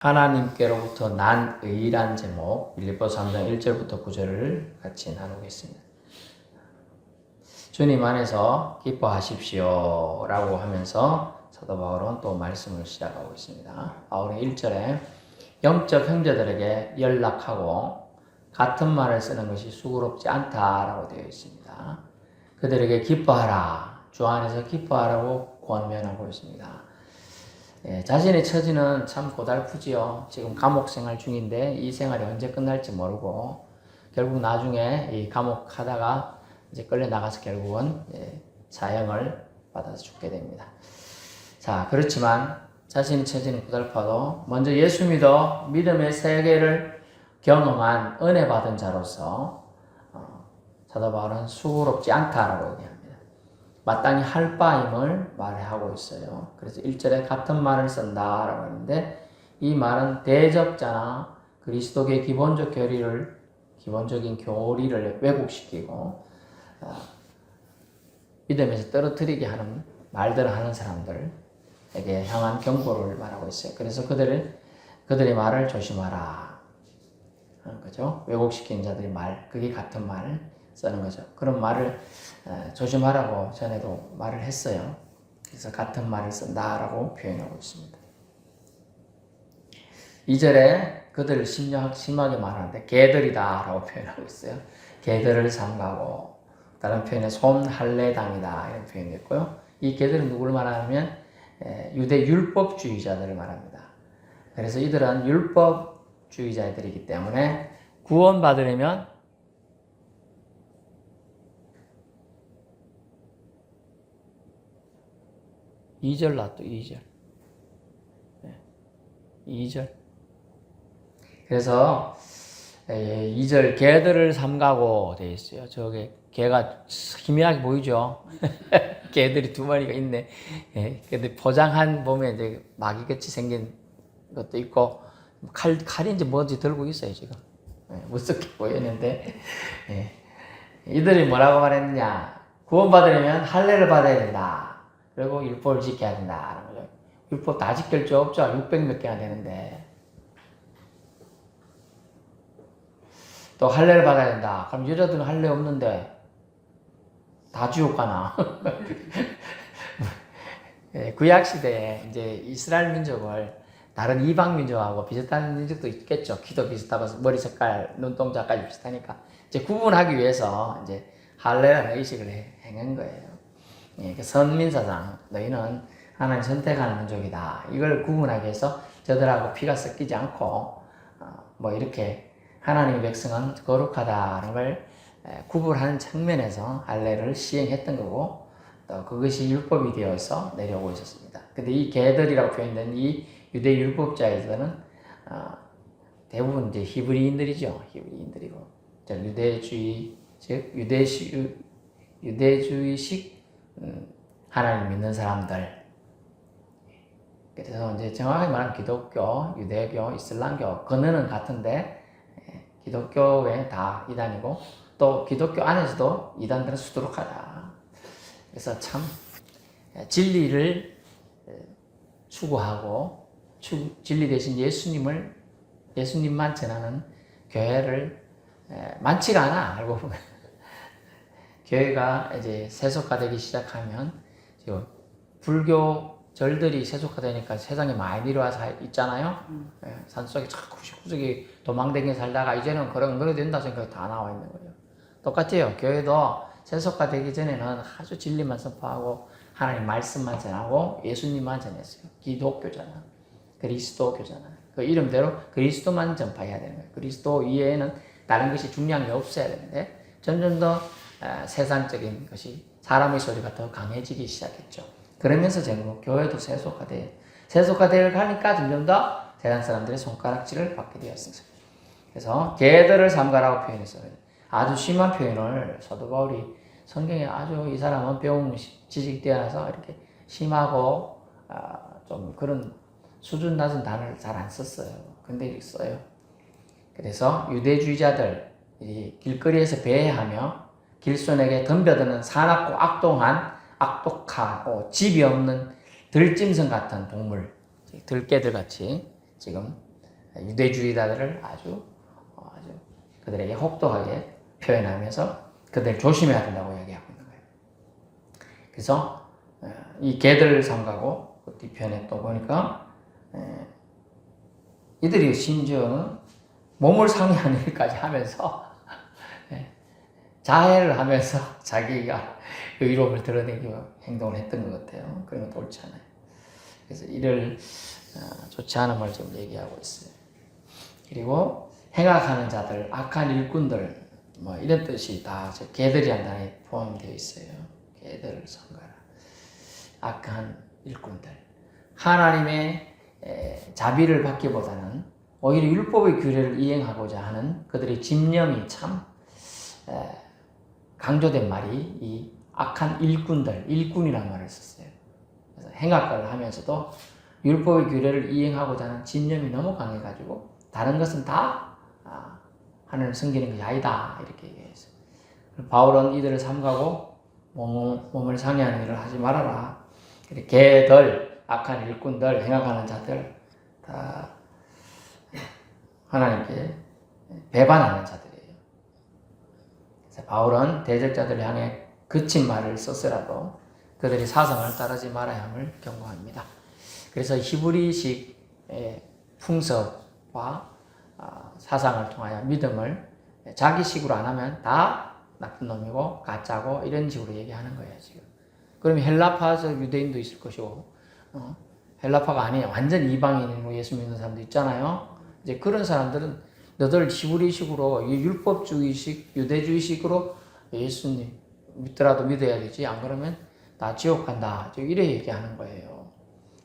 하나님께로부터 난 의란 제목 빌립보서 3장 1절부터 9절을 같이 나누겠습니다. 주님 안에서 기뻐하십시오 라고 하면서 사도 바울은 또 말씀을 시작하고 있습니다. 바울은 1절에 영적 형제들에게 연락하고 같은 말을 쓰는 것이 수고롭지 않다라고 되어 있습니다. 그들에게 기뻐하라, 주 안에서 기뻐하라고 권면하고 있습니다. 자신의 처지는 참 고달프지요. 지금 감옥 생활 중인데 이 생활이 언제 끝날지 모르고 결국 나중에 이 감옥 하다가 이제 끌려 나가서 결국은 사형을 받아서 죽게 됩니다. 자, 그렇지만 자신의 처지는 고달파도 먼저 예수 믿어 믿음의 세계를 경험한 은혜 받은 자로서 사도 바울은 수고롭지 않다라고 얘기합니다. 마땅히 할 바임을 말하고 있어요. 그래서 1절에 같은 말을 쓴다라고 하는데 이 말은 대적자나 그리스도의 기본적인 교리를 왜곡시키고 믿음에서 떨어뜨리게 하는 말들을 하는 사람들에게 향한 경고를 말하고 있어요. 그래서 그들의 말을 조심하라 하는 거죠. 왜곡시킨 자들의 말, 그게 같은 말을 쓰는 거죠. 그런 말을 조심하라고 전에도 말을 했어요. 그래서 같은 말을 쓴다라고 표현하고 있습니다. 2절에 그들을 심하게 말하는데 개들이다 라고 표현하고 있어요. 개들을 삼가고 다른 표현에 손할례당이다 이런 표현이 있고요. 이 개들은 누구를 말하냐면 유대 율법주의자들을 말합니다. 그래서 이들은 율법주의자들이기 때문에 구원받으려면 2절 놔둬 2절. 2절. 그래서 2절 개들을 삼가고 되어 있어요. 저게 개가 희미하게 보이죠? 개들이 두 마리가 있네. 근데 포장한 보면 이제 마귀같이 생긴 것도 있고 칼인지 뭔지 들고 있어요 지금. 무섭게 보이는데 이들이 뭐라고 말했느냐? 구원받으려면 할례를 받아야 된다. 그리고 율법을 지켜야 된다는 거죠. 율법 다 지킬 줄 없죠. 600 몇 개가 되는데. 또 할례를 받아야 된다. 그럼 여자들은 할례 없는데 다 지옥 가나? 구약 시대에 이제 이스라엘 민족을 다른 이방 민족하고 비슷한 민족도 있겠죠. 키도 비슷하고 머리 색깔, 눈동자까지 비슷하니까 이제 구분하기 위해서 이제 할례라는 의식을 행한 거예요. 선민사상, 너희는 하나님 선택하는 민족이다. 이걸 구분하기 위해서 저들하고 피가 섞이지 않고 뭐 이렇게 하나님의 백성은 거룩하다는 걸 구분하는 측면에서 할례를 시행했던 거고 또 그것이 율법이 되어서 내려오고 있었습니다. 근데 이 개들이라고 표현된 이 유대 율법자에서는 대부분 이제 히브리인들이죠. 히브리인들이고 유대주의 즉 유대주의식 하나님 믿는 사람들. 그래서 이제 정확하게 말하면 기독교, 유대교, 이슬람교 근원은 같은데 기독교에 다 이단이고 또 기독교 안에서도 이단들은 수두룩하다. 그래서 참 진리를 추구하고 진리 대신 예수님만 전하는 교회를 많지가 않아. 알고 보면 교회가 이제 세속화되기 시작하면 지금 불교 절들이 세속화되니까 세상에 많이 내려와서 있잖아요. 산속에 구석구석에 도망다니며 살다가 이제는 그런 된다 생각이 다 나와 있는 거예요. 똑같아요. 교회도 세속화되기 전에는 아주 진리만 선포하고 하나님 말씀만 전하고 예수님만 전했어요. 기독교잖아. 그리스도교잖아. 그 이름대로 그리스도만 전파해야 되는 거예요. 그리스도 이외에는 다른 것이 중요한 게 없어야 되는데 점점 더 세상적인 것이 사람의 소리가 더 강해지기 시작했죠. 그러면서 전국 교회도 세속화되어 가니까 점점 더 세상 사람들의 손가락질을 받게 되었습니다. 그래서 개들을 삼가라고 표현했어요. 아주 심한 표현을 사도 바울이 성경에 아주 이 사람은 배움 지식이 뛰어나서 이렇게 심하고 좀 그런 수준 낮은 단어를 잘 안 썼어요. 근데 이렇게 써요. 그래서 유대주의자들 길거리에서 배회하며 길손에게 덤벼드는 사납고 악독하고 집이 없는 들짐승 같은 동물, 들개들 같이 지금 유대주의자들을 아주 그들에게 혹독하게 표현하면서 그들을 조심해야 된다고 얘기하고 있는 거예요. 그래서 이 개들 상가고 그 뒤편에 또 보니까 이들이 심지어는 몸을 상해하는 일까지 하면서 자해를 하면서 자기가 의로움을 드러내기 행동을 했던 것 같아요. 그런 것도 옳지 않아요. 그래서 이를 좋지 않음을 좀 얘기하고 있어요. 그리고 행악하는 자들, 악한 일꾼들, 뭐 이런 뜻이 다 개들이라는 단어에 포함되어 있어요. 개들을 상가라. 악한 일꾼들. 하나님의 자비를 받기보다는 오히려 율법의 규례를 이행하고자 하는 그들의 집념이 참 강조된 말이 이 악한 일꾼들, 일꾼이라는 말을 썼어요. 그래서 행악을 하면서도 율법의 규례를 이행하고자 하는 집념이 너무 강해가지고 다른 것은 다 하나님을 섬기는 것이 아니다 이렇게 얘기했어요. 바울은 이들을 삼가고 몸을 상해하는 일을 하지 말아라. 개들, 악한 일꾼들, 행악하는 자들 다 하나님께 배반하는 자들이에요. 그래서 바울은 대적자들을 향해 거친 말을 썼으라도 그들이 사상을 따르지 말아야 함을 경고합니다. 그래서 히브리식 풍습과 사상을 통하여 믿음을 자기식으로 안 하면 다 나쁜 놈이고 가짜고 이런 식으로 얘기하는 거예요 지금. 그러면 헬라파적 유대인도 있을 것이고 헬라파가 아니에요. 완전 이방인으로 예수 믿는 사람도 있잖아요. 이제 그런 사람들은 너들 히브리식으로 율법주의식 유대주의식으로 예수님 믿더라도 믿어야 되지 안 그러면 다 지옥 간다. 이래 얘기하는 거예요.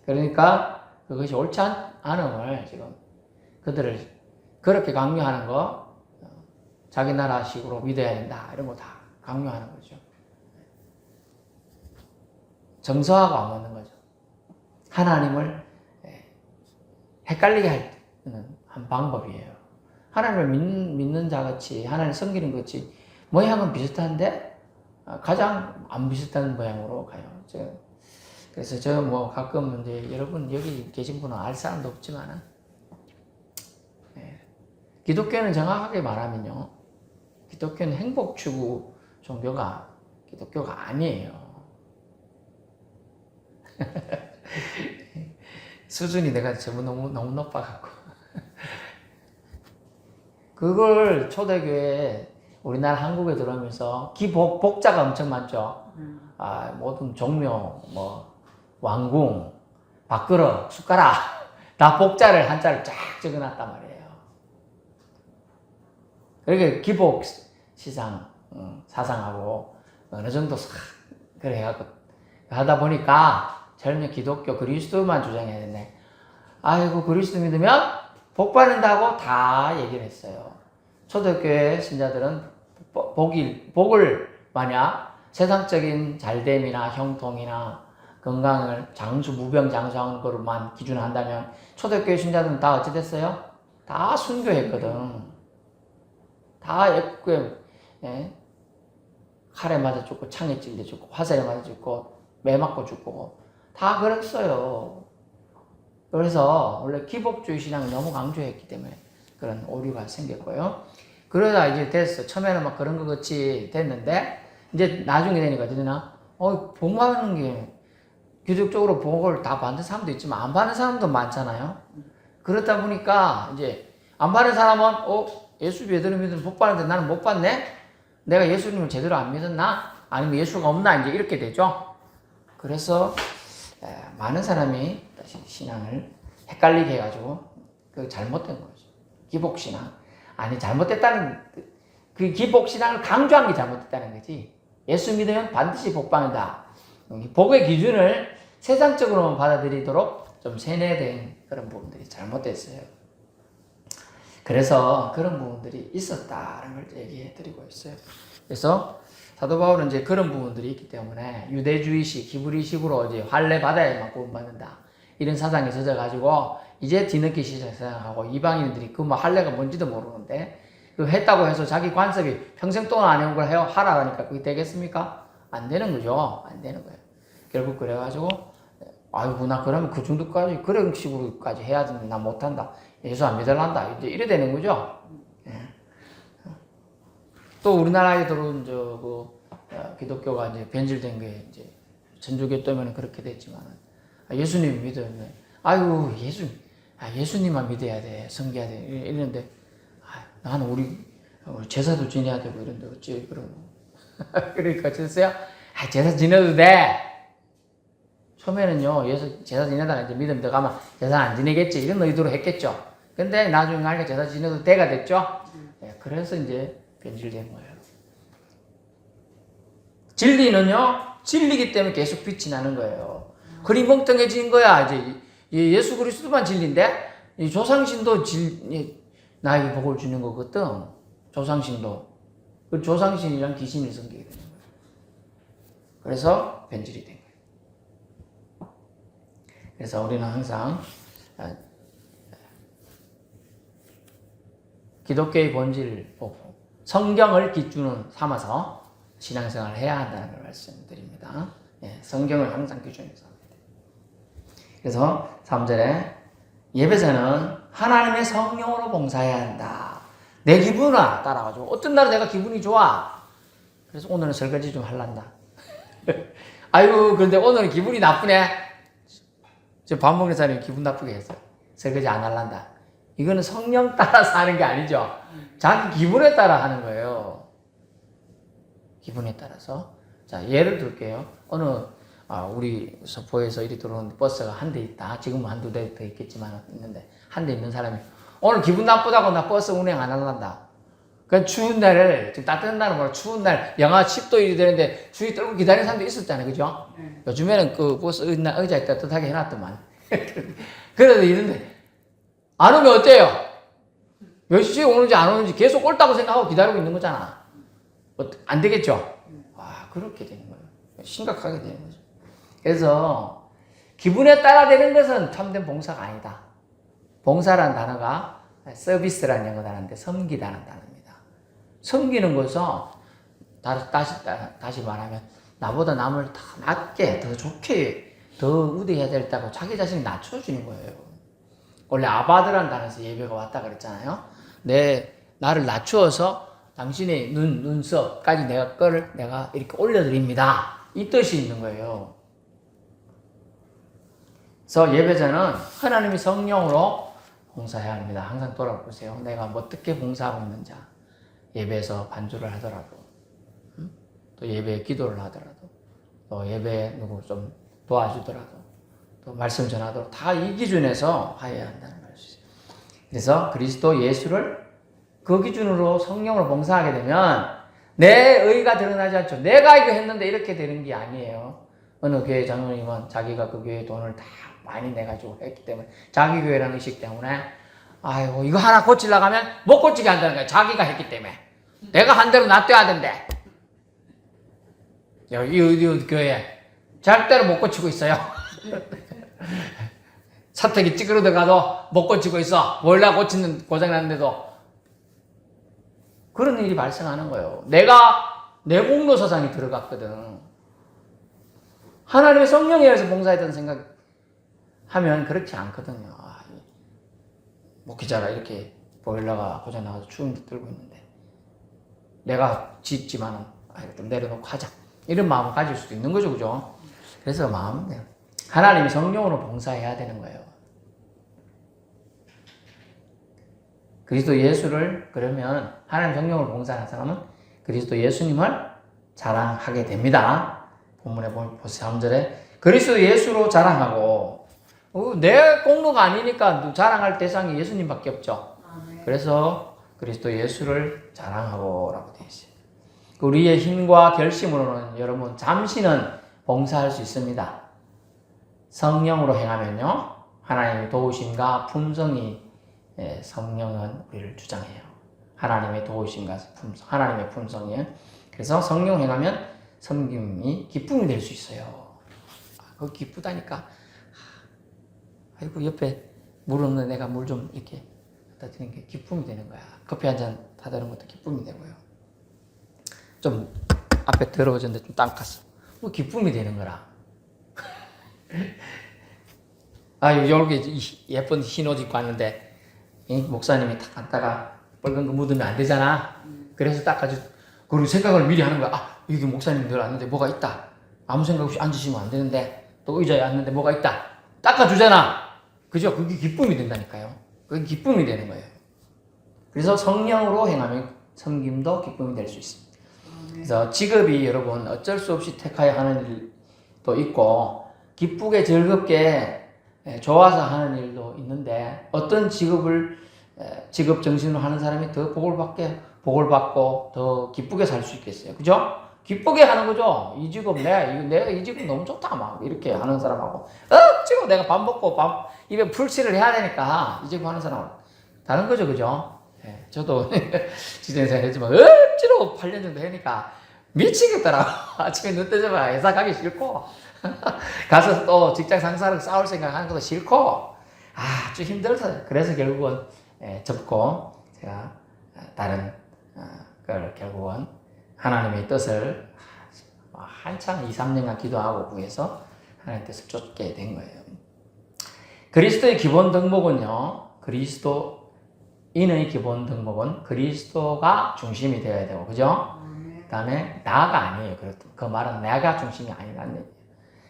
그러니까 그것이 옳지 않음을 지금 그들을 그렇게 강요하는 거 자기 나라식으로 믿어야 된다 이런 거 다 강요하는 거죠. 정서하고 안 맞는 거죠. 하나님을 헷갈리게 하는 한 방법이에요. 하나님을 믿는 자같이 하나님을 섬기는 것이 모양은 비슷한데 가장 안 비슷한 모양으로 가요. 그래서 저 뭐 가끔 이제 여러분 여기 계신 분은 알 사람도 없지만은 기독교는 정확하게 말하면요. 기독교는 행복 추구 종교가 기독교가 아니에요. 수준이 내가 너무 높아갖고. 그걸 초대교회 우리나라 한국에 들어오면서 복자가 엄청 많죠. 모든 종묘, 뭐 왕궁, 밥그릇, 숟가락 다 복자를 한자를 쫙 적어놨단 말이에요. 그러니까 기복 시상 사상하고 어느 정도 그래 해갖고 하다 보니까 젊은 기독교 그리스도만 주장해야 되네. 아이고 그리스도 믿으면 복 받는다고 다 얘기를 했어요. 초대교회 신자들은 복을 만약 세상적인 잘됨이나 형통이나 건강을 무병장수한 거로만 기준한다면 초대교회 신자들은 다 어찌 됐어요? 다 순교했거든. 다 칼에 맞아 죽고 창에 찔려 죽고 화살에 맞아 죽고 매 맞고 죽고 다 그랬어요. 그래서 원래 기복주의 신앙을 너무 강조했기 때문에 그런 오류가 생겼고요. 그러다 이제 됐어. 처음에는 막 그런 것 같이 됐는데 이제 나중에 되니까 되나? 복 받는 게 기독적으로 복을 다 받는 사람도 있지만 안 받는 사람도 많잖아요. 그렇다 보니까 이제 안 받는 사람은 예수 제대로 믿으면 복 받는데 나는 못 받네? 내가 예수님을 제대로 안 믿었나? 아니면 예수가 없나? 이제 이렇게 되죠. 그래서 많은 사람이 다시 신앙을 헷갈리게 해가지고 그 잘못된 거죠. 기복신앙. 아니 잘못됐다는 그 기복신앙을 강조한 게 잘못됐다는 거지. 예수 믿으면 반드시 복 받는다. 복의 기준을 세상적으로만 받아들이도록 좀 세뇌된 그런 부분들이 잘못됐어요. 그래서 그런 부분들이 있었다는 걸 얘기해 드리고 있어요. 그래서 사도 바울은 이제 그런 부분들이 있기 때문에 유대주의식, 히브리식으로 이제 할례 받아야만 구원받는다. 이런 사상에 젖어가지고 이제 뒤늦게 시작하고 이방인들이 그 뭐 할례가 뭔지도 모르는데 그 했다고 해서 자기 관습이 평생 동안 안 해온 걸 하라 하니까 그게 되겠습니까? 안 되는 거죠. 안 되는 거예요. 결국 그래가지고 아이고 나 그러면 그 정도까지 그런 식으로까지 해야지 나 못한다. 예수 안 믿을란다. 이제 이래 되는 거죠. 예. 또 우리나라에 들어온 기독교가 이제 변질된 게 이제 천주교 때문에 그렇게 됐지만 예수님 믿으면 아유 예수님만 믿어야 돼, 섬겨야 돼 이러는데 나는 우리 제사도 지내야 되고 이런데 어찌 그러노. 그러니까 글쎄요, 제사 지내도 돼. 처음에는요, 예수 제사 지내다가 이제 믿음 들어가면 제사 안 지내겠지 이런 의도로 했겠죠. 근데 나중에 하니까 제사 지내도 돼가 됐죠. 네, 그래서 이제 변질된 거예요. 진리는요, 진리기 때문에 계속 빛이 나는 거예요. 그리 멍뚱해진 거야. 이제 예수 그리스도만 진리인데 이 조상신도 나에게 복을 주는 거거든. 조상신도. 그 조상신이랑 귀신을 섬기게 되는 거예요. 그래서 변질이 된 거예요. 그래서 우리는 항상 기독교의 본질을 보고 성경을 기준으로 삼아서 신앙생활을 해야 한다는 걸 말씀드립니다. 예, 성경을 항상 기준으로 삼아야 돼요. 그래서 3절에 예배자는 하나님의 성령으로 봉사해야 한다. 내 기분을 따라가지고 어떤 날은 내가 기분이 좋아. 그래서 오늘은 설거지 좀 할란다. 아이고 그런데 오늘은 기분이 나쁘네. 저 밥 먹는 사람이 기분 나쁘게 했어요. 설거지 안 할란다. 이거는 성령 따라서 하는 게 아니죠. 자기 기분에 따라 하는 거예요. 기분에 따라서. 자, 예를 들게요. 우리 서포에서 이리 들어오는 버스가 한 대 있다. 지금은 한두 대 더 있겠지만 있는데 한 대 있는 사람이 오늘 기분 나쁘다고 나 버스 운행 안 할란다. 그 추운 날을 지금 따뜻한 날은 뭐라 추운 날 영하 10도 일이 되는데 추위 떨고 기다리는 사람도 있었잖아요. 그죠? 요즘에는 그 버스 의자에 따뜻하게 해놨더만. 그래도 있는데 안 오면 어때요? 몇 시에 오는지 안 오는지 계속 옳다고 생각하고 기다리고 있는 거잖아. 안 되겠죠? 그렇게 되는 거예요. 심각하게 되는 거죠. 그래서 기분에 따라 되는 것은 참된 봉사가 아니다. 봉사라는 단어가 서비스라는 영어 단어인데 섬기다는 단어입니다. 섬기는 것은 다시 말하면 나보다 남을 더 낫게 더 좋게 더 우대해야 되겠다고 자기 자신을 낮춰주는 거예요. 원래 아바드라는 단어에서 예배가 왔다 그랬잖아요. 나를 낮추어서 당신의 눈썹까지 내가 이렇게 올려드립니다. 이 뜻이 있는 거예요. 그래서 예배자는 하나님이 성령으로 봉사해야 합니다. 항상 돌아보세요. 내가 어떻게 봉사하고 있는지. 예배에서 반주를 하더라도, 또 예배에 기도를 하더라도, 또 예배에 누구 좀 도와주더라도, 또 말씀 전하더라도 다 이 기준에서 하여야 한다는 것이죠. 그래서 그리스도 예수를 그 기준으로 성령으로 봉사하게 되면 내 의가 드러나지 않죠. 내가 이거 했는데 이렇게 되는 게 아니에요. 어느 교회 장로님은 자기가 그 교회 돈을 다 많이 내가지고 했기 때문에 자기 교회라는 의식 때문에 아이고 이거 하나 고치려고 하면 못 고치게 한다는 거예요. 자기가 했기 때문에. 내가 한 대로 놔둬야 된대. 여기 어디 교회 절대로 못 고치고 있어요. 사택이 찌그러들어가도 못 고치고 있어. 몰라 고치는 고장났는데도. 그런 일이 발생하는 거예요. 내 공로 사상이 들어갔거든. 하나님의 성령에 의해서 봉사했다는 생각하면 그렇지 않거든요. 목회자가 이렇게 보일러가 고장나가서 추운 데 들고 있는데 내가 짓지만은 좀 내려놓고 하자. 이런 마음을 가질 수도 있는 거죠. 그죠? 그래서 하나님이 성령으로 봉사해야 되는 거예요. 그리스도 예수를 그러면 하나님 성령으로 봉사하는 사람은 그리스도 예수님을 자랑하게 됩니다. 본문에 보면 3절에 그리스도 예수로 자랑하고 내 공로가 아니니까 자랑할 대상이 예수님밖에 없죠. 그래서 그리스도 예수를 자랑하고 라고 되어 있어요. 우리의 힘과 결심으로는 여러분 잠시는 봉사할 수 있습니다. 성령으로 행하면요 하나님의 도우심과 품성이 성령은 우리를 주장해요. 하나님의 도우심과 하나님의 품성이에요. 그래서 성령 행하면 섬김이 기쁨이 될 수 있어요. 그거 기쁘다니까. 아이고 옆에 물 없는 내가 물 좀 이렇게 갖다 드리는 게 기쁨이 되는 거야. 커피 한 잔 타다는 것도 기쁨이 되고요. 좀 앞에 더러워졌는데 좀 닦았어. 뭐 기쁨이 되는 거라. 이렇게 예쁜 흰 옷 입고 왔는데 이 목사님이 탁 갔다가 빨간 거 묻으면 안 되잖아. 그래서 닦아주. 그리고 생각을 미리 하는 거야. 아, 여기 목사님 늘 왔는데 뭐가 있다. 아무 생각 없이 앉으시면 안 되는데 또 의자에 앉는데 뭐가 있다. 닦아주잖아. 그죠? 그게 기쁨이 된다니까요. 그게 기쁨이 되는 거예요. 그래서 성령으로 행하면 섬김도 기쁨이 될 수 있습니다. 그래서 직업이 여러분 어쩔 수 없이 택하여 하는 일도 있고 기쁘게 즐겁게 좋아서 하는 일도 있는데 어떤 직업 정신으로 하는 사람이 더 복을 받고 더 기쁘게 살 수 있겠어요. 그죠? 기쁘게 하는 거죠. 이 직업 내가 이 직업 너무 좋다 막 이렇게 하는 사람하고 지금 내가 밥 먹고 입에 풀칠을 해야 되니까 이 직업 하는 사람은 다른 거죠. 그죠? 네, 저도 직장생활 했지만 억지로 8년 정도 하니까 미치겠더라고. 아침에 눈 뜨자마자 회사 가기 싫고 가서 또 직장 상사랑 싸울 생각하는 것도 싫고 좀 힘들어서 그래서 결국은 접고 제가 다른 걸 결국은 하나님의 뜻을 한참 2, 3년간 기도하고 구해서 하나님의 뜻을 쫓게 된 거예요. 그리스도의 기본 덕목은요. 그리스도인의 기본 덕목은 그리스도가 중심이 되어야 되고 그죠? 그 다음에 나가 아니에요. 그 말은 내가 중심이 아니라는 얘기예요.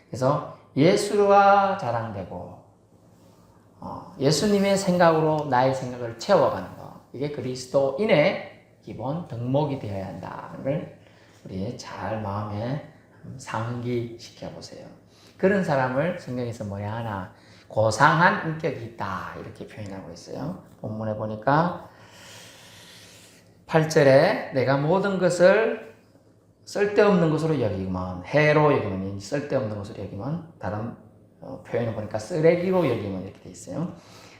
그래서 예수와 자랑되고 예수님의 생각으로 나의 생각을 채워가는 거. 이게 그리스도인의 기본 덕목이 되어야 한다는 걸 우리 잘 마음에 상기시켜 보세요. 그런 사람을 성경에서 뭐냐 하나 고상한 인격이 있다 이렇게 표현하고 있어요. 본문에 보니까 8절에 내가 모든 것을 쓸데없는 것으로 여기면 해로 여기면 쓸데없는 것으로 여기면 다른 표현을 보니까 쓰레기로 여기면 이렇게 돼 있어요.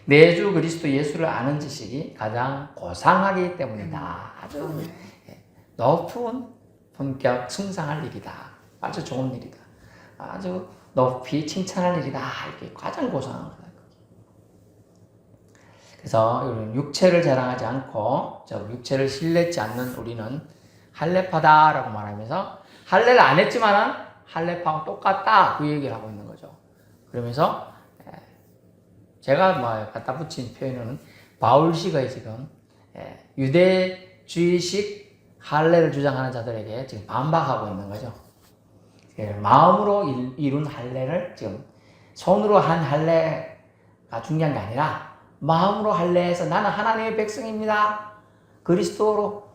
내 주 그리스도 예수를 아는 지식이 가장 고상하기 때문이다. 아주 높은 본격 승상할 일이다. 아주 좋은 일이다. 아주 높이 칭찬할 일이다. 이렇게 가장 고상한 거다. 그래서 육체를 자랑하지 않고 육체를 신뢰치 않는 우리는 할례파다라고 말하면서 할례를 안 했지만은 할례파하고 똑같다 그 얘기를 하고 있는 거죠. 그러면서 제가 갖다 붙인 표현은 바울시가 지금 유대주의식 할례를 주장하는 자들에게 지금 반박하고 있는 거죠. 마음으로 이룬 할례를 지금 손으로 한 할례가 중요한 게 아니라 마음으로 할례해서 나는 하나님의 백성입니다. 그리스도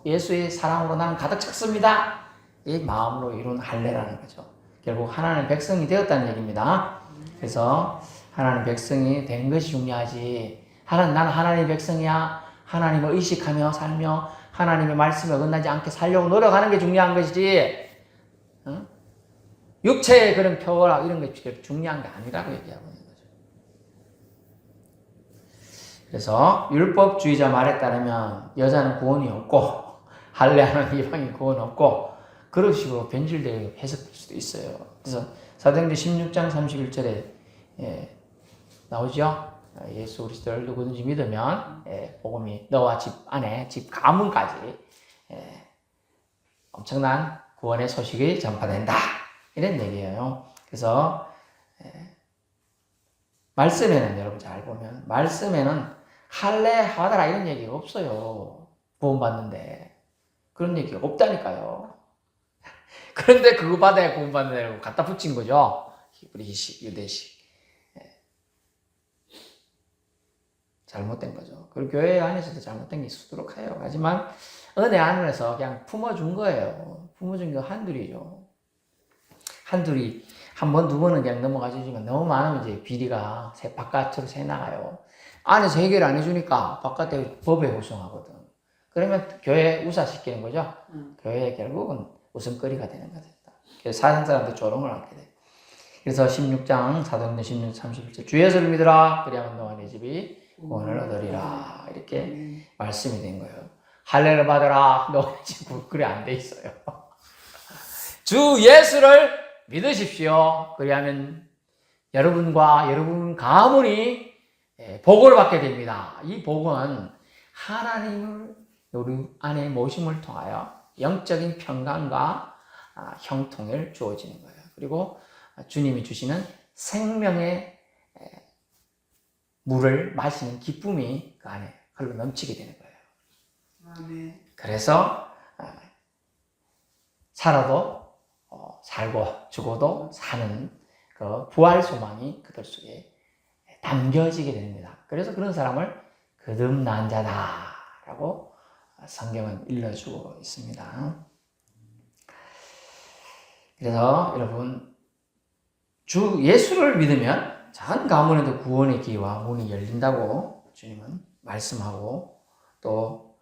예수의 사랑으로 나는 가득 찼습니다. 이 마음으로 이룬 할례라는 거죠. 결국 하나님의 백성이 되었다는 얘기입니다. 그래서 하나님의 백성이 된 것이 중요하지. 나는 하나님의 백성이야. 하나님을 의식하며 살며 하나님의 말씀에 어긋나지 않게 살려고 노력하는 게 중요한 것이지. 육체의 그런 표라 이런 게 중요한 게 아니라고 얘기하고 있는 거죠. 그래서 율법주의자 말에 따르면 여자는 구원이 없고 할례하는 이방인 구원 없고 그런 식으로 변질되게 해석될 수도 있어요. 그래서 사도행전 16장 31절에 나오죠. 예수 그리스도를 누구든지 믿으면 복음이 너와 집 안에 집 가문까지 엄청난 구원의 소식이 전파된다. 이런 얘기예요. 그래서 말씀에는 여러분 잘 보면 말씀에는 할례하더라 이런 얘기가 없어요. 구원받는데 그런 얘기가 없다니까요. 그런데 그거 받아야 구원받는다고 갖다 붙인 거죠. 히브리식, 유대식. 잘못된 거죠. 그리고 교회 안에서도 잘못된 게 있도록 해요. 하지만 은혜 안에서 그냥 품어준 거예요. 품어준 게 한둘이죠. 한둘이 한 번, 두 번은 그냥 넘어가주지만 너무 많으면 이제 비리가 바깥으로 새나가요. 안에서 해결 안 해주니까 바깥에 법에 호송하거든. 그러면 교회 우사시키는 거죠. 교회 결국은 웃음거리가 되는 거다. 그래서 사는 사람들 조롱을 하게 돼. 그래서 16장 사도행전 16, 31절 주 예수를 믿으라 그리하면 너와 네 집이 구원을 얻으리라 이렇게 말씀이 된 거예요. 할례를 받으라 너희 집 그래 안 돼 있어요. 주 예수를 믿으십시오. 그리하면 여러분과 여러분 가문이 복을 받게 됩니다. 이 복은 하나님을 우리 안에 모심을 통하여 영적인 평강과 형통을 주어지는 거예요. 그리고 주님이 주시는 생명의 물을 마시는 기쁨이 그 안에 흘러 넘치게 되는 거예요. 아멘. 그래서 살아도 살고 죽어도 사는 그 부활 소망이 그들 속에 담겨지게 됩니다. 그래서 그런 사람을 거듭난 자다라고 성경은 일러주고 있습니다. 그래서 여러분 주 예수를 믿으면 전 가문에도 구원의 기회와 문이 열린다고 주님은 말씀하고 또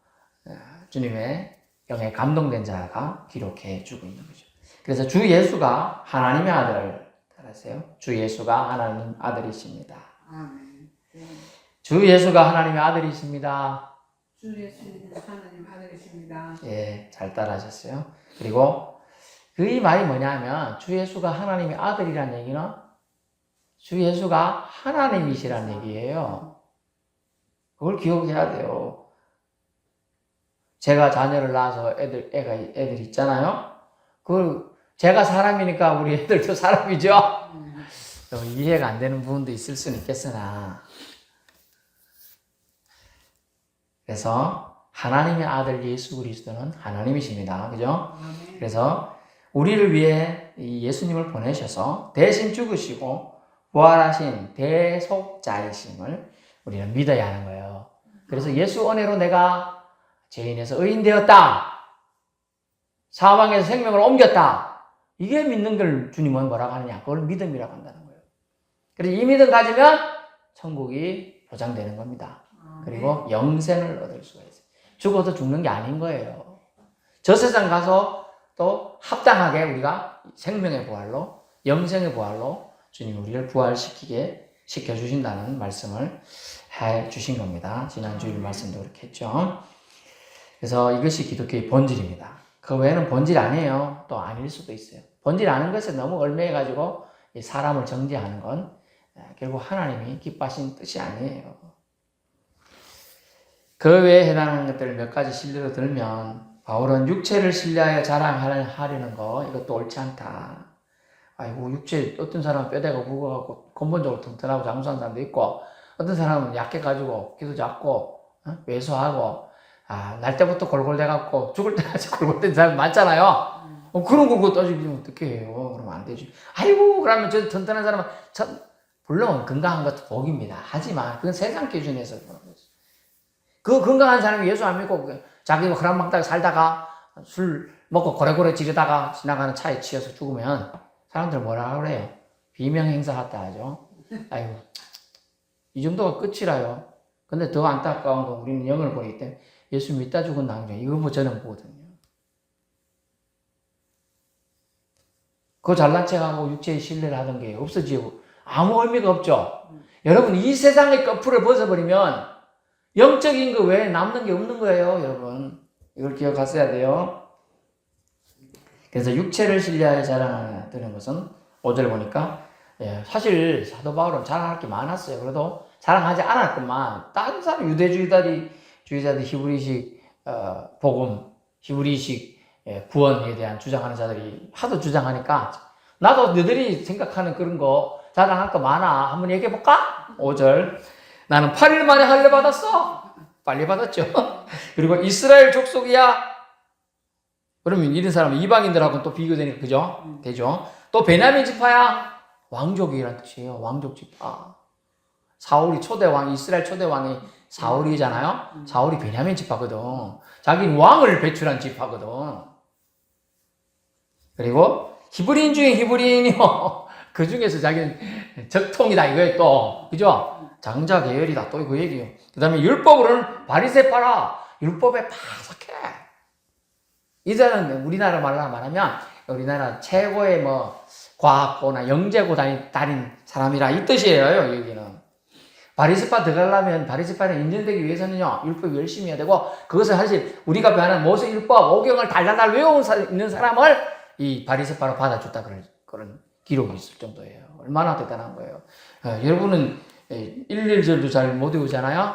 주님의 영에 감동된 자가 기록해 주고 있는 거죠. 그래서 주 예수가 하나님의 아들, 알았어요? 주 예수가 하나님 아들이십니다. 아멘. 네. 주 예수가 하나님의 아들이십니다. 주 예수는 하나님 아들이십니다. 예, 잘 따라하셨어요. 그리고 그 말이 뭐냐면 주 예수가 하나님의 아들이라는 얘기는 주 예수가 하나님이시라는 얘기예요. 그걸 기억해야 돼요. 제가 자녀를 낳아서 애들 있잖아요. 그걸 제가 사람이니까 우리 애들도 사람이죠. 이해가 안 되는 부분도 있을 수는 있겠으나 그래서 하나님의 아들 예수 그리스도는 하나님이십니다. 그죠? 그래서 우리를 위해 예수님을 보내셔서 대신 죽으시고 부활하신 대속자이심을 우리는 믿어야 하는 거예요. 그래서 예수 은혜로 내가 죄인에서 의인 되었다. 사망에서 생명을 옮겼다. 이게 믿는 걸 주님은 뭐라고 하느냐? 그걸 믿음이라고 한다는 거예요. 그래서 이 믿음 가지면 천국이 보장되는 겁니다. 그리고 영생을 얻을 수가 있어요. 죽어도 죽는 게 아닌 거예요. 저 세상 가서 또 합당하게 우리가 생명의 부활로 영생의 부활로 주님 우리를 시켜주신다는 말씀을 해 주신 겁니다. 지난 주일 말씀도 그렇게 했죠. 그래서 이것이 기독교의 본질입니다. 그 외에는 본질 아니에요. 또 아닐 수도 있어요. 본질 아는 것에 너무 얽매여가지고 사람을 정죄하는 건 결국 하나님이 기뻐하신 뜻이 아니에요. 그 외에 해당하는 것들을 몇 가지 실례로 들면 바울은 육체를 신뢰하여 자랑하려는 거 이것도 옳지 않다. 아이고 육체 어떤 사람은 뼈대가 무거워갖고 근본적으로 튼튼하고 장수한 사람도 있고 어떤 사람은 약해가지고 기도 작고 왜소하고 날 때부터 골골대갖고 죽을 때까지 골골댄 사람 많잖아요. 그런 거 따지면 어떻게 해요? 그러면 안 되지. 아이고 그러면 저 튼튼한 사람은 물론 건강한 것도 복입니다. 하지만 그건 세상 기준에서 그런 거죠. 그 건강한 사람이 예수 안 믿고 자기가 그랑망닥에 살다가 술 먹고 고래고래 지르다가 지나가는 차에 치여서 죽으면 사람들 뭐라 그래요? 비명 행사했다 하죠. 아이고 이 정도가 끝이라요. 근데 더 안타까운 건 우리는 영을 보기 때문에 예수 믿다 죽은 낭자 이거 뭐 저는 보거든요. 그 잘난 척하고 육체의 신뢰를 하던 게 없어지고 아무 의미가 없죠. 여러분 이 세상의 거풀을 벗어버리면 영적인 거 외에 남는 게 없는 거예요. 여러분 이걸 기억하셔야 돼요. 그래서 육체를 신뢰하여 자랑하는 것은 5절 보니까 사실 사도 바울은 자랑할 게 많았어요. 그래도 자랑하지 않았건만 다른 사람 유대주의자들 히브리식 복음, 히브리식 구원에 대한 주장하는 자들이 하도 주장하니까 나도 너희들이 생각하는 그런 거 자랑할 거 많아. 한번 얘기해 볼까? 5절 나는 8일 만에 할례 받았어. 빨리 받았죠. 그리고 이스라엘 족속이야. 그러면 이런 사람은 이방인들하고는 또 비교되니까 그죠? 되죠. 또 베냐민 지파야. 왕족이라는 뜻이에요. 왕족 지파. 사울이 초대왕, 이스라엘 초대왕이 사울이잖아요. 사울이 베냐민 지파거든. 자기는 왕을 배출한 지파거든. 그리고 히브리인 중에 히브리인이요. 그 중에서 자기는 적통이다 이거예요 또. 그죠? 장자 계열이다 또 그 얘기예요. 그 다음에 율법으로는 바리새파라. 율법에 파삭해. 이들은 우리나라 말로 말하면 우리나라 최고의 과학고나 영재고 다닌 사람이라 이 뜻이에요. 여기는 바리새파 들어가려면 바리새파는 인정되기 위해서는요 율법 열심히 해야 되고 그것을 사실 우리가 배우는 모세 율법 5경을 달달달 외우고 있는 사람을 이 바리새파로 받아줬다 그런 기록이 있을 정도예요. 얼마나 대단한 거예요. 여러분은 1,1절도 잘 못 외우잖아요.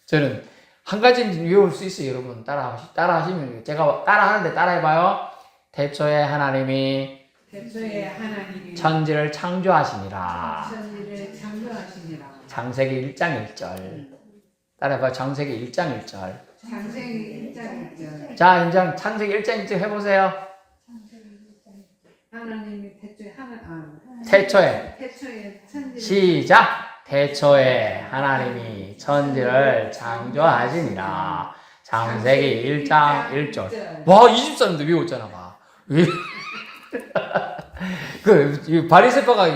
저는 한 가지는 외울 수 있어요. 여러분 따라하시면 제가 따라하는데 따라해봐요. 태초에 하나님이 천지를 창조하시니라. 창세기 1장 1절. 따라해봐. 창세기 1장 1절. 창세기 1장 1절. 자, 이제 창세기 1장 1절 해보세요. 하나님이 태초에. 태초에 천지를 시작. 태초에 하나님이 천지를 창조하시니라. 창세기 1장 1절. 와, 20사람도 외웠잖아, 봐. 그 바리새파가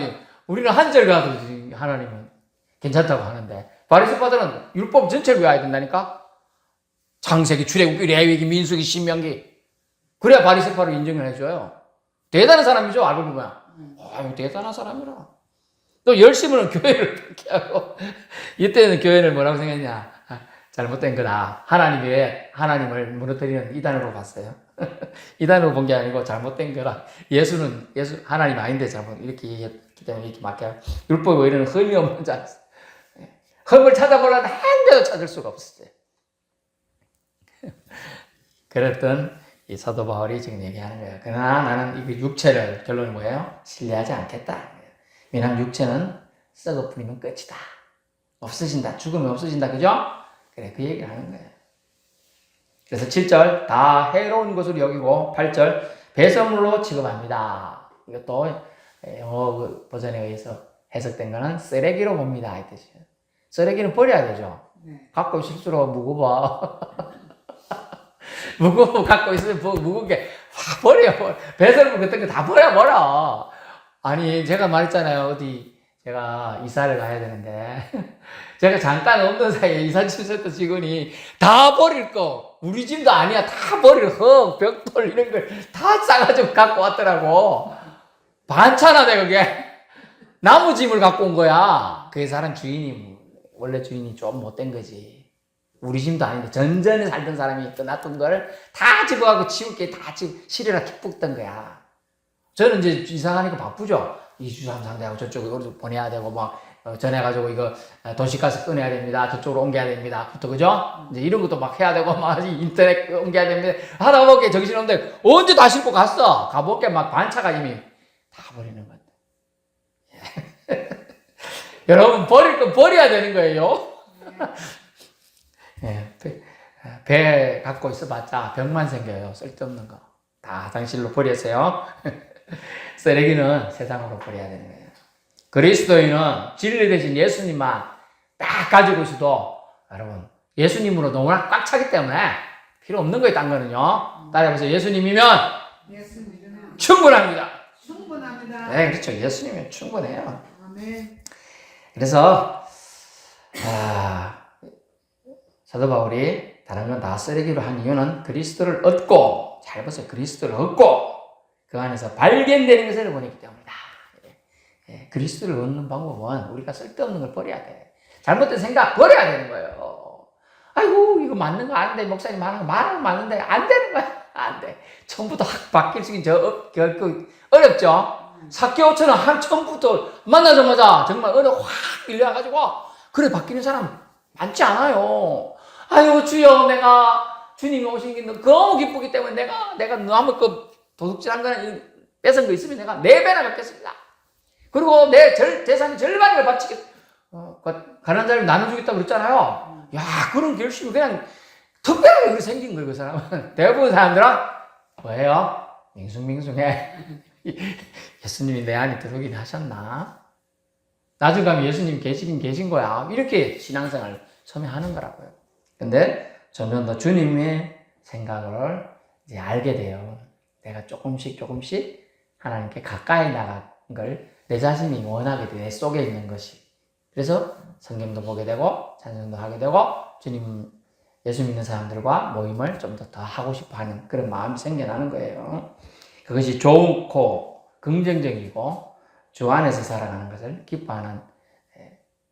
우리는 한 절 가도 하나님은 괜찮다고 하는데 바리새파들은 율법 전체를 외워야 된다니까. 창세기, 출애굽기, 레위기, 민수기, 신명기. 그래야 바리새파를 인정을 해줘요. 대단한 사람이죠, 알고 보면. 아유, 대단한 사람이라. 또 열심으로 교회를 그렇게 하고 이때는 교회를 뭐라고 생각했냐. 잘못된 거다. 하나님을 무너뜨리는 이단으로 봤어요. 이단으로 본 게 아니고 잘못된 거라. 예수 하나님 아닌데 잘못 이렇게 얘기했기 때문에 이렇게 막혀요. 율법이 이런 흠이 없는 자. 흠을 찾아보려는데 한데도 찾을 수가 없었어요. 그랬던 이 사도 바울이 지금 얘기하는 거예요. 그러나 나는 이 육체를, 결론이 뭐예요? 신뢰하지 않겠다. 왜냐하면 육체는 썩어 뿌리면 끝이다. 없어진다. 죽으면 없어진다. 그죠? 그래, 그 얘기를 하는 거예요. 그래서 7절, 다 해로운 것으로 여기고, 8절, 배설물로 취급합니다. 이것도 영어 버전에 의해서 해석된 거는 쓰레기로 봅니다. 이 뜻이에요. 쓰레기는 버려야 되죠. 갖고 있을수록 무거워. 무거워 갖고 있으면 무거운 게 버려. 배설물 같은 거 다 버려. 아니, 제가 말했잖아요. 어디 제가 이사를 가야 되는데 제가 잠깐 없는 사이에 이사 주셨던 직원이 다 버릴 거, 우리 집도 아니야, 다 버릴 흙, 벽돌 이런 걸 다 싸가지고 갖고 왔더라고. 반찬하네 그게. 나무 짐을 갖고 온 거야. 그 사람 원래 주인이 좀 못된 거지. 우리 집도 아닌데 전전에 살던 사람이 떠났던 걸 다 집어가고 치울 게 다 실이라 기쁘던 거야. 저는 이제 이사하니까 바쁘죠. 2주 3, 3대하고 저쪽으로 보내야 되고, 막, 전해가지고 이거 도시가스 끊어야 됩니다. 저쪽으로 옮겨야 됩니다. 그죠? 이제 이런 것도 막 해야 되고, 막 인터넷 옮겨야 됩니다. 하다 보니까 정신없는데, 언제 다 싣고 갔어? 가볼게 막 반차가 이미 다 버리는 건데. 여러분, 버릴 건 버려야 되는 거예요. 예, 배 갖고 있어봤자 병만 생겨요. 쓸데없는 거. 다 화장실로 버렸어요. 쓰레기는 세상으로 버려야 되는 거예요. 그리스도인은 진리 대신 예수님만 딱 가지고 있어도, 여러분, 예수님으로 너무나 꽉 차기 때문에 필요 없는 거예요, 딴 거는요. 따라해보세요. 예수님이면 충분합니다. 충분합니다. 네, 그렇죠. 예수님이면 충분해요. 아멘. 그래서, 사도 바울이 다른 건 다 쓰레기로 한 이유는 그리스도를 얻고, 잘 보세요. 그리스도를 얻고, 그 안에서 발견되는 것을 보냈기 때문이다. 그리스도를 얻는 방법은 우리가 쓸데없는 걸 버려야 돼. 잘못된 생각 버려야 되는 거예요. 아이고, 이거 맞는 거 아는데, 목사님 말하는 거 맞는데, 안 되는 거야. 안 돼. 처음부터 확 바뀔 수 있는 결코 어렵죠? 사케오 5천원 처음부터 만나자마자 정말 확 밀려가지고, 그래, 바뀌는 사람 많지 않아요. 아유, 주여, 내가 주님이 오신 게 너무 기쁘기 때문에 내가 너무 도둑질한 거는 뺏은 거 있으면 내가 4배나 갚겠습니다. 그리고 내 재산의 절반을 바치겠, 가난한 자를 나눠주겠다고 그랬잖아요. 야, 그런 결심이 그냥 특별하게 그렇게 생긴 거예요, 그 사람은. 대부분 사람들은 뭐예요? 밍숭밍숭해. 예수님이 내 안에 들어오긴 하셨나? 나중에 가면 예수님 계신 거야. 이렇게 신앙생활을 처음에 하는 거라고요. 근데 점점 더 주님의 생각을 이제 알게 돼요. 내가 조금씩 하나님께 가까이 나간 걸 내 자신이 원하게 돼, 내 속에 있는 것이. 그래서 성경도 보게 되고 찬송도 하게 되고 예수 믿는 사람들과 모임을 좀 더 하고 싶어 하는 그런 마음이 생겨나는 거예요. 그것이 좋고 긍정적이고 주 안에서 살아가는 것을 기뻐하는,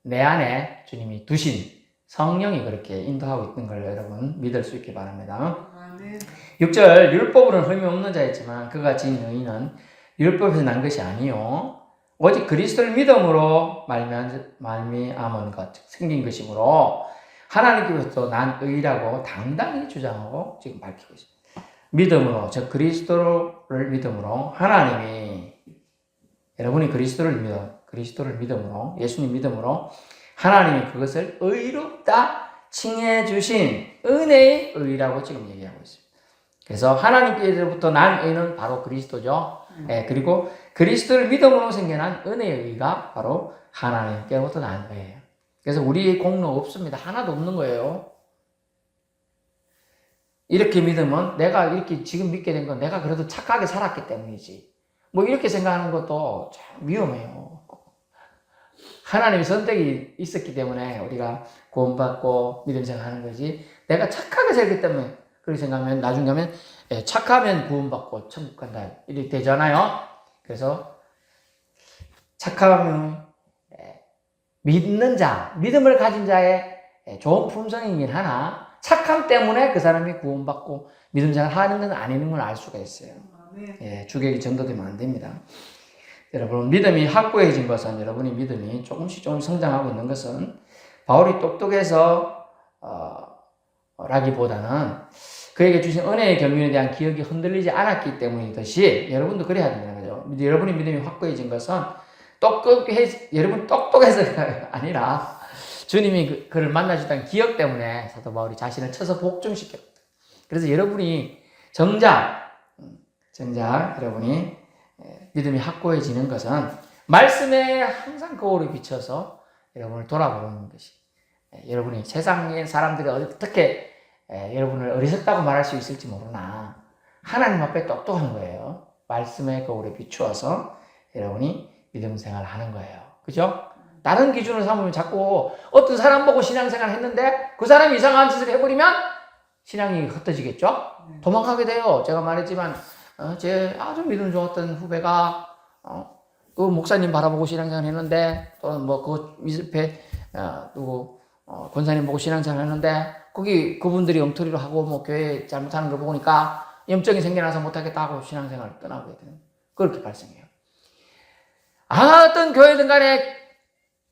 내 안에 주님이 두신 성령이 그렇게 인도하고 있는 걸 여러분 믿을 수 있기 바랍니다. 아멘. 6절, 율법으로는 흠이 없는 자였지만 그가 지은 의는 율법에서 난 것이 아니요 오직 그리스도를 믿음으로 말미암은 것, 즉 생긴 것이므로 하나님께로부터 난 의라고 당당히 주장하고 지금 밝히고 있습니다. 믿음으로, 즉 그리스도를 믿음으로 하나님이, 여러분이 그리스도를 믿음으로, 예수님 믿음으로 하나님이 그것을 의롭다 칭해 주신 은혜의 의라고 지금 얘기하고 있습니다. 그래서 하나님께로부터 난 의는 바로 그리스도죠. 그리고 그리스도를 믿음으로 생겨난 은혜의 의가 바로 하나님께로부터 난 의예요. 그래서 우리의 공로 없습니다. 하나도 없는 거예요. 이렇게 믿으면 내가 이렇게 지금 믿게 된 건 내가 그래도 착하게 살았기 때문이지. 뭐 이렇게 생각하는 것도 참 위험해요. 하나님의 선택이 있었기 때문에 우리가 구원받고 믿음 생활하는 거지. 내가 착하게 살기 때문에 그렇게 생각하면 나중에 가면 착하면 구원받고 천국 간다 이렇게 되잖아요. 그래서 착하면 믿는 자, 믿음을 가진 자의 좋은 품성이긴 하나 착함 때문에 그 사람이 구원받고 믿음 생활 하는 건 아니는 걸 알 수가 있어요. 주객이 전도되면 안 됩니다. 여러분, 믿음이 확고해진 것은, 여러분이 믿음이 조금씩 성장하고 있는 것은 바울이 똑똑해서 라기보다는 그에게 주신 은혜의 경륜에 대한 기억이 흔들리지 않았기 때문이듯이 여러분도 그래야 된다는 거죠. 여러분의 믿음이 확고해진 것은 여러분 똑똑해서가 아니라 주님이 그를 만나주던 기억 때문에 사도 바울이 자신을 쳐서 복종시켰다. 그래서 여러분이 정작 여러분이 믿음이 확고해지는 것은 말씀에 항상 거울을 비춰서 여러분을 돌아보는 것이, 여러분이 세상의 사람들이 어떻게 여러분을 어리석다고 말할 수 있을지 모르나 하나님 앞에 똑똑한 거예요. 말씀의 거울에 비추어서 여러분이 믿음 생활을 하는 거예요. 그죠? 다른 기준으로 삼으면 자꾸 어떤 사람 보고 신앙생활 했는데 그 사람이 이상한 짓을 해버리면 신앙이 흩어지겠죠? 도망가게 돼요. 제가 말했지만 제 아주 믿음 좋았던 후배가 그 목사님 바라보고 신앙생활 했는데 또 뭐 그 밑에 누구 권사님 보고 신앙생활 했는데 거기 그분들이 엉터리로 하고 뭐 교회 잘못하는 거 보니까 염증이 생겨나서 못하겠다 하고 신앙생활을 떠나게 되는 그렇게 발생해요. 어떤 교회든 간에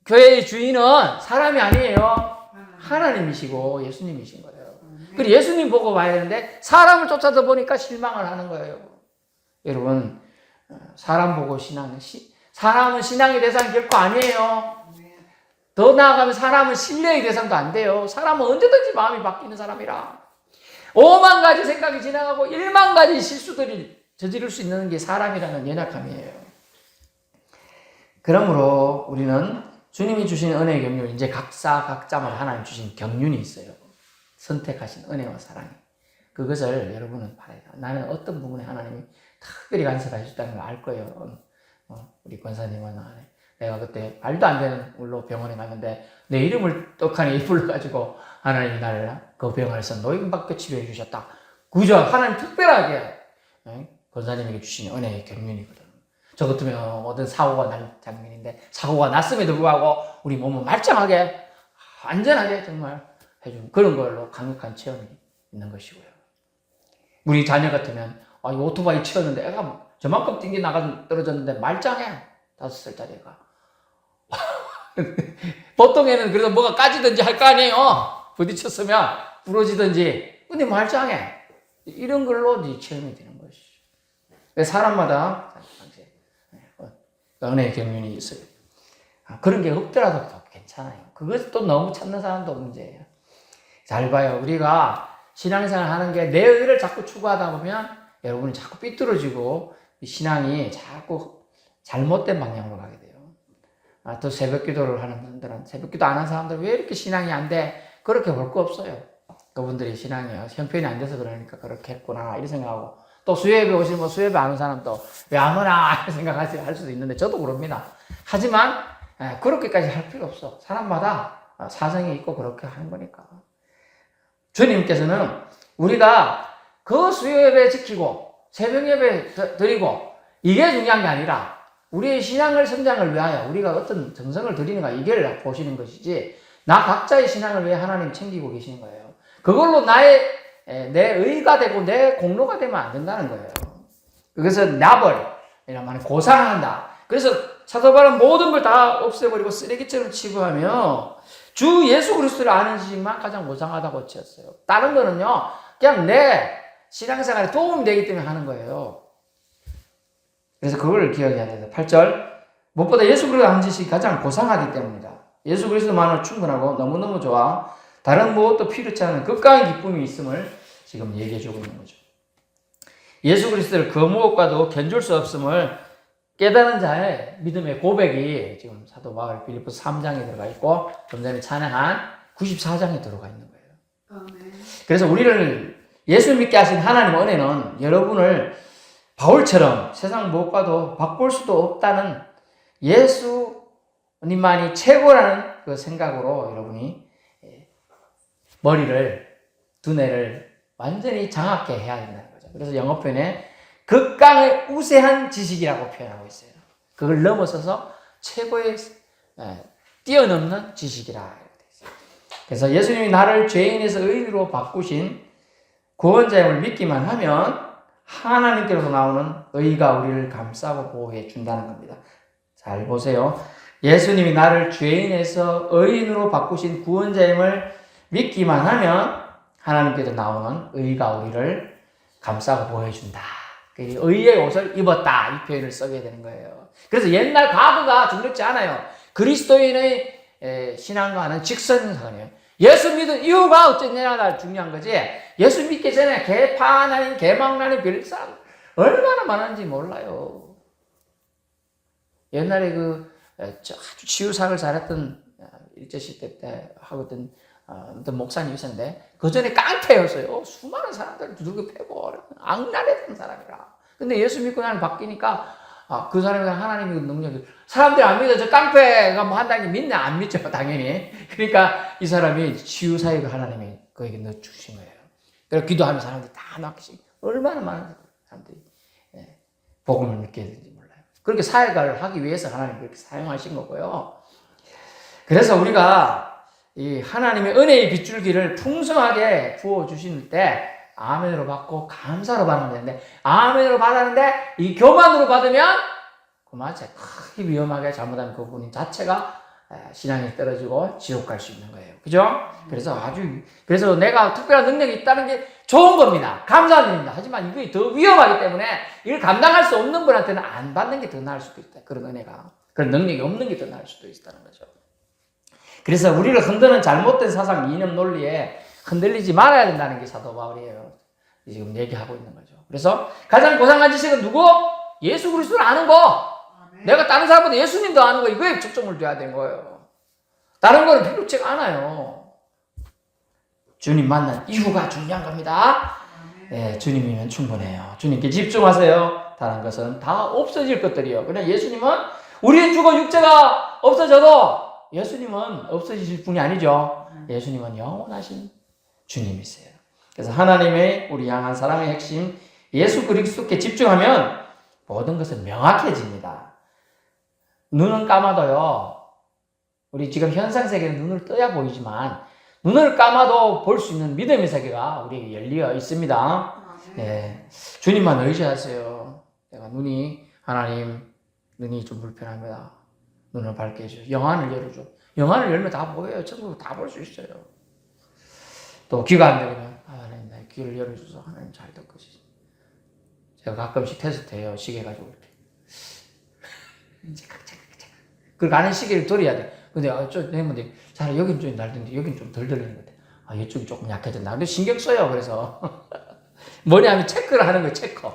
교회의 주인은 사람이 아니에요. 하나님이시고 예수님이신 거예요. 그리고 예수님 보고 봐야 되는데 사람을 쫓아다 보니까 실망을 하는 거예요. 여러분, 사람 보고 사람은 신앙의 대상 결코 아니에요. 더 나아가면 사람은 신뢰의 대상도 안 돼요. 사람은 언제든지 마음이 바뀌는 사람이라. 5만 가지 생각이 지나가고 1만 가지 실수들이 저지를 수 있는 게 사람이라는 연약함이에요. 그러므로 우리는 주님이 주신 은혜의 경륜, 이제 각자마다 하나님 주신 경륜이 있어요. 선택하신 은혜와 사랑이. 그것을 여러분은 봐야 돼요. 나는 어떤 부분에 하나님이 특별히 간섭해 주셨다는 걸 알 거예요. 우리 권사님은 내가 그때 말도 안 되는 물로 병원에 갔는데 내 이름을 떡하니 불러가지고 하나님이 나를 그 병원에서 노인받게 치료해 주셨다. 그죠? 하나님 특별하게 권사님에게 주신 은혜의 경륜이거든. 저 같으면 어떤 사고가 날 장면인데 사고가 났음에도 불구하고 우리 몸은 말짱하게 안전하게 정말 해준 그런 걸로 강력한 체험이 있는 것이고요. 우리 자녀 같으면 이 오토바이 치웠는데 애가 저만큼 띵기 나가 떨어졌는데 말짱해. 5살짜리 애가. 보통 애는 그래서 뭐가 까지든지 할 거 아니에요. 부딪혔으면 부러지든지. 근데 말짱해. 이런 걸로 네 체험이 되는 것이죠. 사람마다 은혜의 경륜이 있어요. 그런 게 없더라도 괜찮아요. 그것도 너무 찾는 사람도 문제예요. 잘 봐요. 우리가 신앙생활 하는 게 내 의를 자꾸 추구하다 보면 여러분이 자꾸 삐뚤어지고 신앙이 자꾸 잘못된 방향으로 가게 돼요. 또 새벽 기도를 하는 분들은 새벽 기도 안 하는 사람들 왜 이렇게 신앙이 안 돼? 그렇게 볼 거 없어요. 그분들이 신앙이 형편이 안 돼서 그러니까 그렇게 했구나 이렇게 생각하고 또 수요예배 오시면 수요예배 안 오는 사람도 왜 안 오나 이렇게 생각할 수도 있는데 저도 그럽니다. 하지만 그렇게까지 할 필요 없어. 사람마다 사정이 있고 그렇게 하는 거니까. 주님께서는 우리가 그 수요예배 지키고 새벽예배 드리고 이게 중요한 게 아니라 우리의 신앙을 성장을 위하여 우리가 어떤 정성을 드리는가 이게 보시는 것이지 나 각자의 신앙을 위해 하나님 챙기고 계시는 거예요. 그걸로 내 의가 되고 내 공로가 되면 안 된다는 거예요. 그래서 이란 말은 고상한다. 그래서 사도 바울은 모든 걸 다 없애버리고 쓰레기처럼 취급하며 주 예수 그리스도를 아는 지식만 가장 고상하다고 쳤어요. 다른 거는요 그냥 내 신앙생활에 도움이 되기 때문에 하는 거예요. 그래서 그걸 기억해야 돼요. 8절 무엇보다 예수 그리스도를 아는 지식이 가장 고상하기 때문이다. 예수 그리스도만으로 충분하고 너무너무 좋아. 다른 무엇도 필요치 않은 극강의 기쁨이 있음을 지금 얘기해주고 있는 거죠. 예수 그리스도를 그 무엇과도 견줄 수 없음을 깨달은 자의 믿음의 고백이 지금 사도 바울 빌립보서 3장에 들어가 있고 좀 전에 찬양한 94장에 들어가 있는 거예요. 아멘. 그래서 우리를 예수 믿게 하신 하나님의 은혜는 여러분을 바울처럼 세상 무엇과도 바꿀 수도 없다는 예수님만이 최고라는 그 생각으로 여러분이 머리를, 두뇌를 완전히 장악해 해야 된다는 거죠. 그래서 영어 표현에 극강의 우세한 지식이라고 표현하고 있어요. 그걸 넘어서서 최고의 뛰어넘는 지식이라 이렇게 돼 있어요. 그래서 예수님이 나를 죄인에서 의인으로 바꾸신 구원자임을 믿기만 하면 하나님께로서 나오는 의가 우리를 감싸고 보호해 준다는 겁니다. 잘 보세요. 예수님이 나를 죄인에서 의인으로 바꾸신 구원자임을 믿기만 하면 하나님께서 나오는 의가 우리를 감싸고 보호해 준다. 의의 옷을 입었다. 이 표현을 써야 되는 거예요. 그래서 옛날 과거가 중요치 않아요. 그리스도인의 신앙과는 직선상이에요. 예수 믿은 이유가 어쩌냐가 중요한 거지. 예수 믿기 전에 개판하는 개망나는 별사람 얼마나 많은지 몰라요. 옛날에 아주 치유사를 잘했던 일제시대 때 하거든 어떤 목사님 있었는데 그 전에 깡패였어요. 수많은 사람들을 두들겨 패고 악랄했던 사람이라. 근데 예수 믿고 나는 바뀌니까 그 사람이 하나님의 능력이 사람들이 안 믿어. 저 깡패가 뭐 한다는 게 믿냐? 안 믿죠 당연히. 그러니까 이 사람이 치유사역을 하나님이 그에게 넣어주신 거예요. 그래서 기도하는 사람들이 다 막씩 얼마나 많은 사람들이 복음을 믿게 되는지 몰라요. 그렇게 사역을 하기 위해서 하나님이 그렇게 사용하신 거고요. 그래서 우리가 이 하나님의 은혜의 빗줄기를 풍성하게 부어주실 때 아멘으로 받고 감사로 받으면 되는데 아멘으로 받았는데 이 교만으로 받으면 그만 크게 위험하게 잘못하면 그 분인 자체가 신앙이 떨어지고 지옥 갈 수 있는 거예요. 그죠? 그래서 내가 특별한 능력이 있다는 게 좋은 겁니다. 감사드립니다. 하지만 이게 더 위험하기 때문에 이걸 감당할 수 없는 분한테는 안 받는 게 더 나을 수도 있다. 그런 은혜가. 그런 능력이 없는 게 더 나을 수도 있다는 거죠. 그래서 우리를 흔드는 잘못된 사상, 이념 논리에 흔들리지 말아야 된다는 게 사도 바울이에요. 지금 얘기하고 있는 거죠. 그래서 가장 고상한 지식은 누구? 예수 그리스도를 아는 거. 아멘. 내가 다른 사람보다 예수님도 아는 거. 이거에 초점을 둬야 되는 거예요. 다른 거는 필요치가 않아요. 주님 만난 이유가 중요한 겁니다. 네, 주님이면 충분해요. 주님께 집중하세요. 다른 것은 다 없어질 것들이요. 그냥 예수님은 우리는 죽어 육체가 없어져도 예수님은 없어지실 분이 아니죠. 예수님은 영원하신 주님이세요. 그래서 하나님의 우리 향한 사랑의 핵심 예수 그리스도께 집중하면 모든 것은 명확해집니다. 눈은 감아도요. 우리 지금 현상 세계는 눈을 떠야 보이지만 눈을 감아도 볼 수 있는 믿음의 세계가 우리에게 열려 있습니다. 네, 주님만 의지하세요. 내가 하나님 눈이 좀 불편합니다. 눈을 밝게 해줘요. 영안을 열어줘. 영안을 열면 다 보여요. 전부 다 볼 수 있어요. 또 귀가 안 들리면 하나님 나의 귀를 열어줘서 하나님 잘 될 것이지. 제가 가끔씩 테스트해요. 시계 가지고 이렇게. 그 가는 시계를 돌려야 돼. 근데 내 잘 여긴 좀 날던데 여긴 좀 덜 들리는 것 같아. 이쪽이 조금 약해졌나. 근데 신경 써요. 그래서 뭐냐면 체크를 하는 거예요. 체크.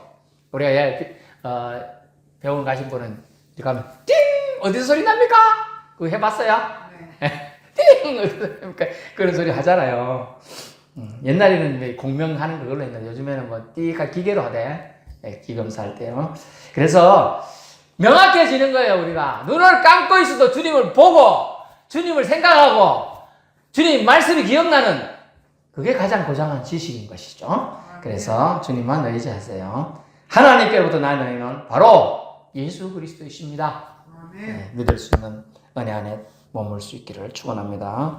우리가 병원 가신 분은 가면 띵 어디서 소리 납니까? 그거 해봤어요? 네. 띵 어디서 납니까? 그런 소리 하잖아요. 옛날에는 공명하는 그걸로 했는데 요즘에는 뭐 띠가 기계로 하대. 귀 검사할 때요. 그래서 명확해지는 거예요. 우리가 눈을 감고 있어도 주님을 보고 주님을 생각하고 주님 말씀이 기억나는 그게 가장 고상한 지식인 것이죠. 그래서 주님만 의지하세요. 하나님께로부터 나는 은혜는 바로 예수 그리스도이십니다. 믿을 수 있는 은혜 안에 머물 수 있기를 축원합니다.